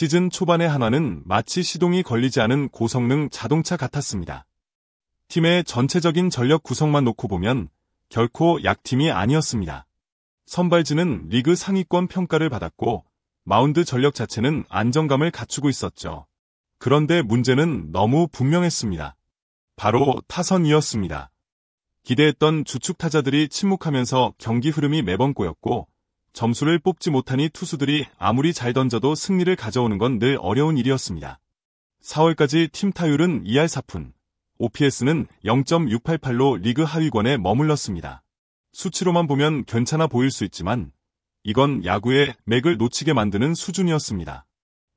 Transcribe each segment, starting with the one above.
시즌 초반의 한화는 마치 시동이 걸리지 않은 고성능 자동차 같았습니다. 팀의 전체적인 전력 구성만 놓고 보면 결코 약팀이 아니었습니다. 선발진은 리그 상위권 평가를 받았고 마운드 전력 자체는 안정감을 갖추고 있었죠. 그런데 문제는 너무 분명했습니다. 바로 타선이었습니다. 기대했던 주축 타자들이 침묵하면서 경기 흐름이 매번 꼬였고 점수를 뽑지 못하니 투수들이 아무리 잘 던져도 승리를 가져오는 건 늘 어려운 일이었습니다. 4월까지 팀 타율은 2할 4푼, OPS는 0.688로 리그 하위권에 머물렀습니다. 수치로만 보면 괜찮아 보일 수 있지만 이건 야구의 맥을 놓치게 만드는 수준이었습니다.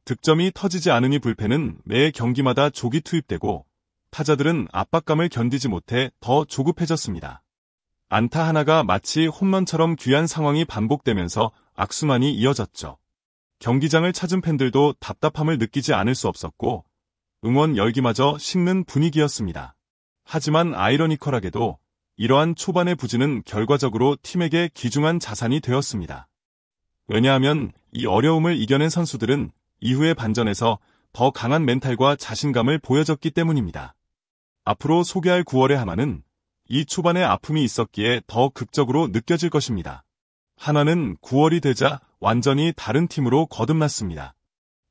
득점이 터지지 않으니 불펜은 매 경기마다 조기 투입되고 타자들은 압박감을 견디지 못해 더 조급해졌습니다. 안타 하나가 마치 홈런처럼 귀한 상황이 반복되면서 악순환이 이어졌죠. 경기장을 찾은 팬들도 답답함을 느끼지 않을 수 없었고 응원 열기마저 식는 분위기였습니다. 하지만 아이러니컬하게도 이러한 초반의 부진은 결과적으로 팀에게 귀중한 자산이 되었습니다. 왜냐하면 이 어려움을 이겨낸 선수들은 이후의 반전에서 더 강한 멘탈과 자신감을 보여줬기 때문입니다. 앞으로 소개할 9월의 한화는 이 초반에 아픔이 있었기에 더 극적으로 느껴질 것입니다. 한화는 9월이 되자 완전히 다른 팀으로 거듭났습니다.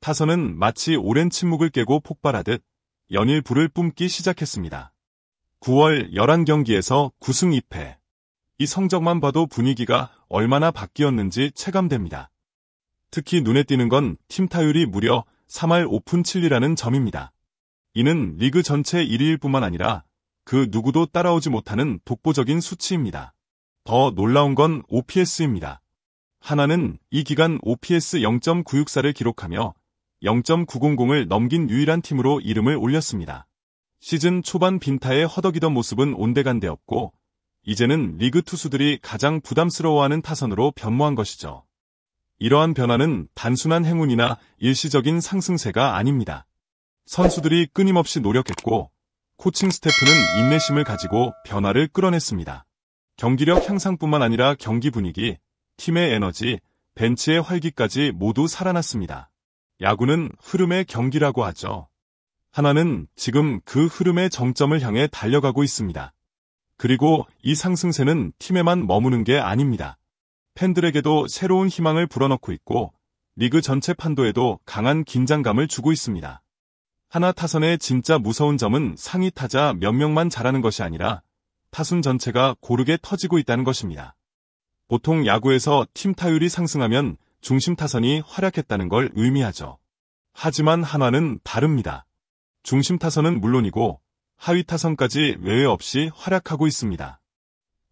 타선은 마치 오랜 침묵을 깨고 폭발하듯 연일 불을 뿜기 시작했습니다. 9월 11경기에서 9승 2패. 이 성적만 봐도 분위기가 얼마나 바뀌었는지 체감됩니다. 특히 눈에 띄는 건 팀 타율이 무려 3할 5푼 7리라는 점입니다. 이는 리그 전체 1위일 뿐만 아니라 그 누구도 따라오지 못하는 독보적인 수치입니다. 더 놀라운 건 OPS입니다. 한화는 이 기간 OPS 0.964를 기록하며 0.900을 넘긴 유일한 팀으로 이름을 올렸습니다. 시즌 초반 빈타에 허덕이던 모습은 온데간데없고 이제는 리그 투수들이 가장 부담스러워하는 타선으로 변모한 것이죠. 이러한 변화는 단순한 행운이나 일시적인 상승세가 아닙니다. 선수들이 끊임없이 노력했고 코칭 스태프는 인내심을 가지고 변화를 끌어냈습니다. 경기력 향상뿐만 아니라 경기 분위기, 팀의 에너지, 벤치의 활기까지 모두 살아났습니다. 야구는 흐름의 경기라고 하죠. 한화는 지금 그 흐름의 정점을 향해 달려가고 있습니다. 그리고 이 상승세는 팀에만 머무는 게 아닙니다. 팬들에게도 새로운 희망을 불어넣고 있고 리그 전체 판도에도 강한 긴장감을 주고 있습니다. 한화 타선의 진짜 무서운 점은 상위 타자 몇 명만 잘하는 것이 아니라 타순 전체가 고르게 터지고 있다는 것입니다. 보통 야구에서 팀 타율이 상승하면 중심 타선이 활약했다는 걸 의미하죠. 하지만 한화는 다릅니다. 중심 타선은 물론이고 하위 타선까지 외회 없이 활약하고 있습니다.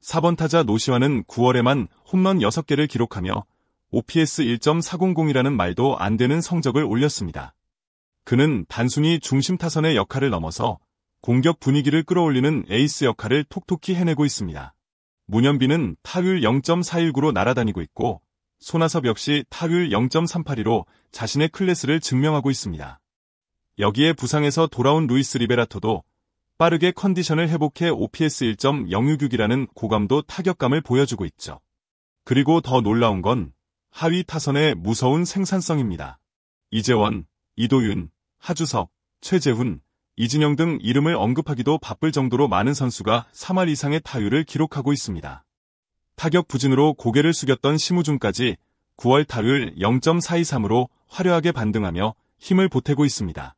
4번 타자 노시환은 9월에만 홈런 6개를 기록하며 OPS 1.400이라는 말도 안 되는 성적을 올렸습니다. 그는 단순히 중심 타선의 역할을 넘어서 공격 분위기를 끌어올리는 에이스 역할을 톡톡히 해내고 있습니다. 문현빈은 타율 0.419로 날아다니고 있고 손아섭 역시 타율 0.382로 자신의 클래스를 증명하고 있습니다. 여기에 부상에서 돌아온 루이스 리베라토도 빠르게 컨디션을 회복해 OPS 1.066이라는 고감도 타격감을 보여주고 있죠. 그리고 더 놀라운 건 하위 타선의 무서운 생산성입니다. 이재원, 이도윤, 하주석, 최재훈, 이진영 등 이름을 언급하기도 바쁠 정도로 많은 선수가 3할 이상의 타율을 기록하고 있습니다. 타격 부진으로 고개를 숙였던 심우준까지 9월 타율 0.423으로 화려하게 반등하며 힘을 보태고 있습니다.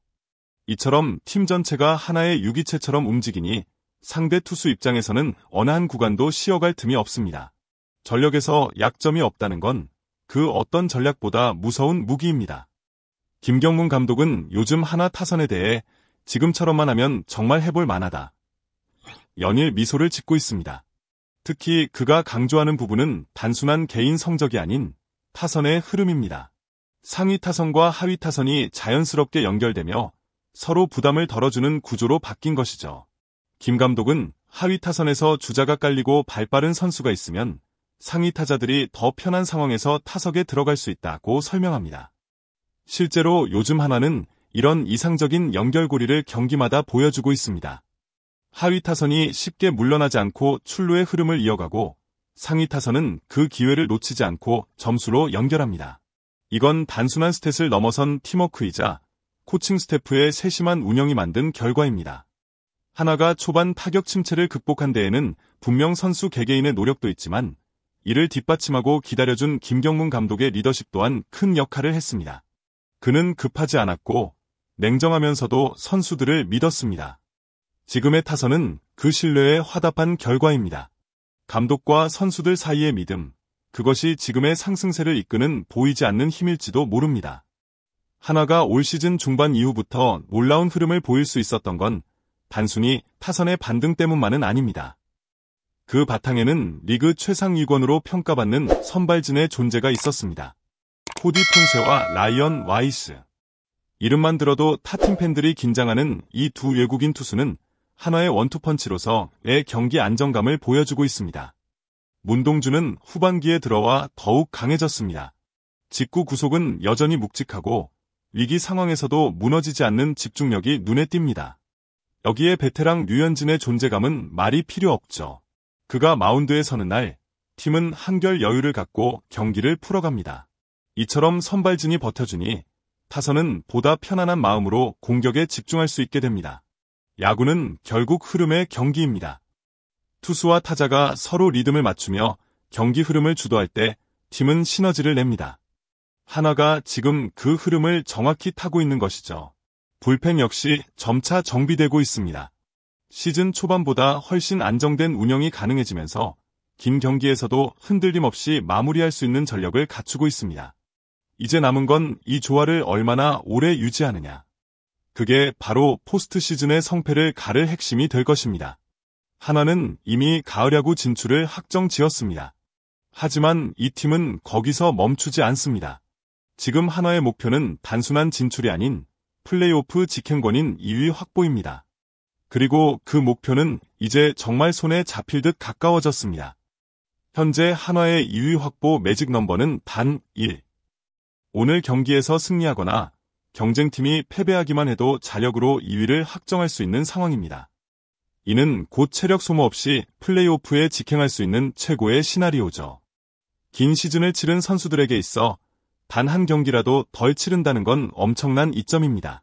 이처럼 팀 전체가 하나의 유기체처럼 움직이니 상대 투수 입장에서는 어느 한 구간도 쉬어갈 틈이 없습니다. 전력에서 약점이 없다는 건 그 어떤 전략보다 무서운 무기입니다. 김경문 감독은 요즘 한화 타선에 대해 지금처럼만 하면 정말 해볼 만하다. 연일 미소를 짓고 있습니다. 특히 그가 강조하는 부분은 단순한 개인 성적이 아닌 타선의 흐름입니다. 상위 타선과 하위 타선이 자연스럽게 연결되며 서로 부담을 덜어주는 구조로 바뀐 것이죠. 김 감독은 하위 타선에서 주자가 깔리고 발빠른 선수가 있으면 상위 타자들이 더 편한 상황에서 타석에 들어갈 수 있다고 설명합니다. 실제로 요즘 한화는 이런 이상적인 연결고리를 경기마다 보여주고 있습니다. 하위 타선이 쉽게 물러나지 않고 출루의 흐름을 이어가고 상위 타선은 그 기회를 놓치지 않고 점수로 연결합니다. 이건 단순한 스탯을 넘어선 팀워크이자 코칭 스태프의 세심한 운영이 만든 결과입니다. 하나가 초반 타격 침체를 극복한 데에는 분명 선수 개개인의 노력도 있지만 이를 뒷받침하고 기다려준 김경문 감독의 리더십 또한 큰 역할을 했습니다. 그는 급하지 않았고 냉정하면서도 선수들을 믿었습니다. 지금의 타선은 그 신뢰에 화답한 결과입니다. 감독과 선수들 사이의 믿음, 그것이 지금의 상승세를 이끄는 보이지 않는 힘일지도 모릅니다. 하나가 올 시즌 중반 이후부터 놀라운 흐름을 보일 수 있었던 건 단순히 타선의 반등 때문만은 아닙니다. 그 바탕에는 리그 최상위권으로 평가받는 선발진의 존재가 있었습니다. 코디 폰세와 라이언 와이스. 이름만 들어도 타팀 팬들이 긴장하는 이 두 외국인 투수는 한화의 원투펀치로서의 경기 안정감을 보여주고 있습니다. 문동주는 후반기에 들어와 더욱 강해졌습니다. 직구 구속은 여전히 묵직하고 위기 상황에서도 무너지지 않는 집중력이 눈에 띕니다. 여기에 베테랑 류현진의 존재감은 말이 필요 없죠. 그가 마운드에 서는 날 팀은 한결 여유를 갖고 경기를 풀어갑니다. 이처럼 선발진이 버텨주니 타선은 보다 편안한 마음으로 공격에 집중할 수 있게 됩니다. 야구는 결국 흐름의 경기입니다. 투수와 타자가 서로 리듬을 맞추며 경기 흐름을 주도할 때 팀은 시너지를 냅니다. 하나가 지금 그 흐름을 정확히 타고 있는 것이죠. 불펜 역시 점차 정비되고 있습니다. 시즌 초반보다 훨씬 안정된 운영이 가능해지면서 긴 경기에서도 흔들림 없이 마무리할 수 있는 전력을 갖추고 있습니다. 이제 남은 건 이 조화를 얼마나 오래 유지하느냐. 그게 바로 포스트 시즌의 성패를 가를 핵심이 될 것입니다. 하나는 이미 가을 야구 진출을 확정지었습니다. 하지만 이 팀은 거기서 멈추지 않습니다. 지금 한화의 목표는 단순한 진출이 아닌 플레이오프 직행권인 2위 확보입니다. 그리고 그 목표는 이제 정말 손에 잡힐 듯 가까워졌습니다. 현재 한화의 2위 확보 매직 넘버는 단 1. 오늘 경기에서 승리하거나 경쟁팀이 패배하기만 해도 자력으로 2위를 확정할 수 있는 상황입니다. 이는 곧 체력 소모 없이 플레이오프에 직행할 수 있는 최고의 시나리오죠. 긴 시즌을 치른 선수들에게 있어 단 한 경기라도 덜 치른다는 건 엄청난 이점입니다.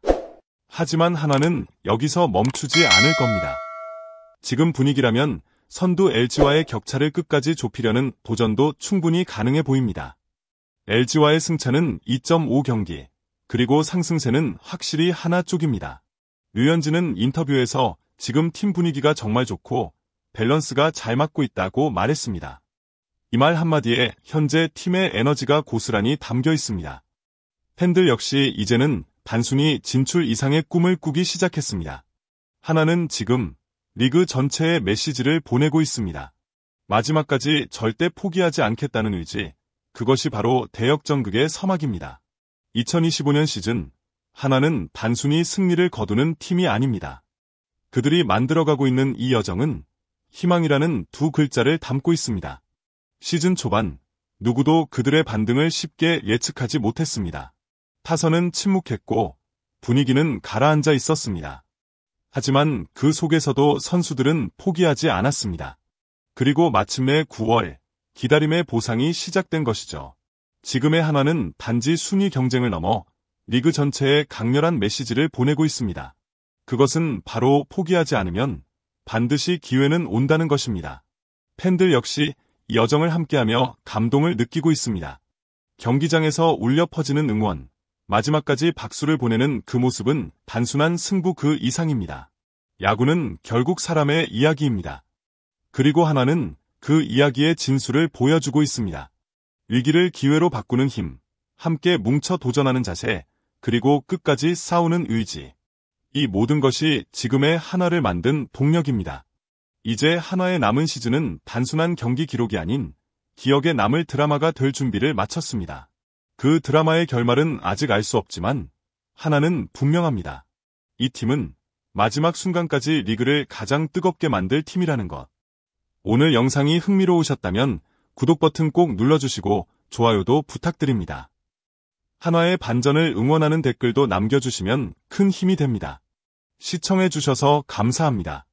하지만 한화는 여기서 멈추지 않을 겁니다. 지금 분위기라면 선두 LG와의 격차를 끝까지 좁히려는 도전도 충분히 가능해 보입니다. LG와의 승차는 2.5경기, 그리고 상승세는 확실히 하나 쪽입니다. 류현진은 인터뷰에서 지금 팀 분위기가 정말 좋고 밸런스가 잘 맞고 있다고 말했습니다. 이 말 한마디에 현재 팀의 에너지가 고스란히 담겨 있습니다. 팬들 역시 이제는 단순히 진출 이상의 꿈을 꾸기 시작했습니다. 하나는 지금 리그 전체에 메시지를 보내고 있습니다. 마지막까지 절대 포기하지 않겠다는 의지, 그것이 바로 대역전극의 서막입니다. 2025년 시즌, 하나는 단순히 승리를 거두는 팀이 아닙니다. 그들이 만들어가고 있는 이 여정은 희망이라는 두 글자를 담고 있습니다. 시즌 초반, 누구도 그들의 반등을 쉽게 예측하지 못했습니다. 타선은 침묵했고 분위기는 가라앉아 있었습니다. 하지만 그 속에서도 선수들은 포기하지 않았습니다. 그리고 마침내 9월, 기다림의 보상이 시작된 것이죠. 지금의 한화는 단지 순위 경쟁을 넘어 리그 전체에 강렬한 메시지를 보내고 있습니다. 그것은 바로 포기하지 않으면 반드시 기회는 온다는 것입니다. 팬들 역시 이 여정을 함께하며 감동을 느끼고 있습니다. 경기장에서 울려 퍼지는 응원, 마지막까지 박수를 보내는 그 모습은 단순한 승부 그 이상입니다. 야구는 결국 사람의 이야기입니다. 그리고 하나는 그 이야기의 진수를 보여주고 있습니다. 위기를 기회로 바꾸는 힘, 함께 뭉쳐 도전하는 자세, 그리고 끝까지 싸우는 의지. 이 모든 것이 지금의 한화를 만든 동력입니다. 이제 한화의 남은 시즌은 단순한 경기 기록이 아닌 기억에 남을 드라마가 될 준비를 마쳤습니다. 그 드라마의 결말은 아직 알 수 없지만 하나는 분명합니다. 이 팀은 마지막 순간까지 리그를 가장 뜨겁게 만들 팀이라는 것. 오늘 영상이 흥미로우셨다면 구독 버튼 꼭 눌러주시고 좋아요도 부탁드립니다. 한화의 반전을 응원하는 댓글도 남겨주시면 큰 힘이 됩니다. 시청해주셔서 감사합니다.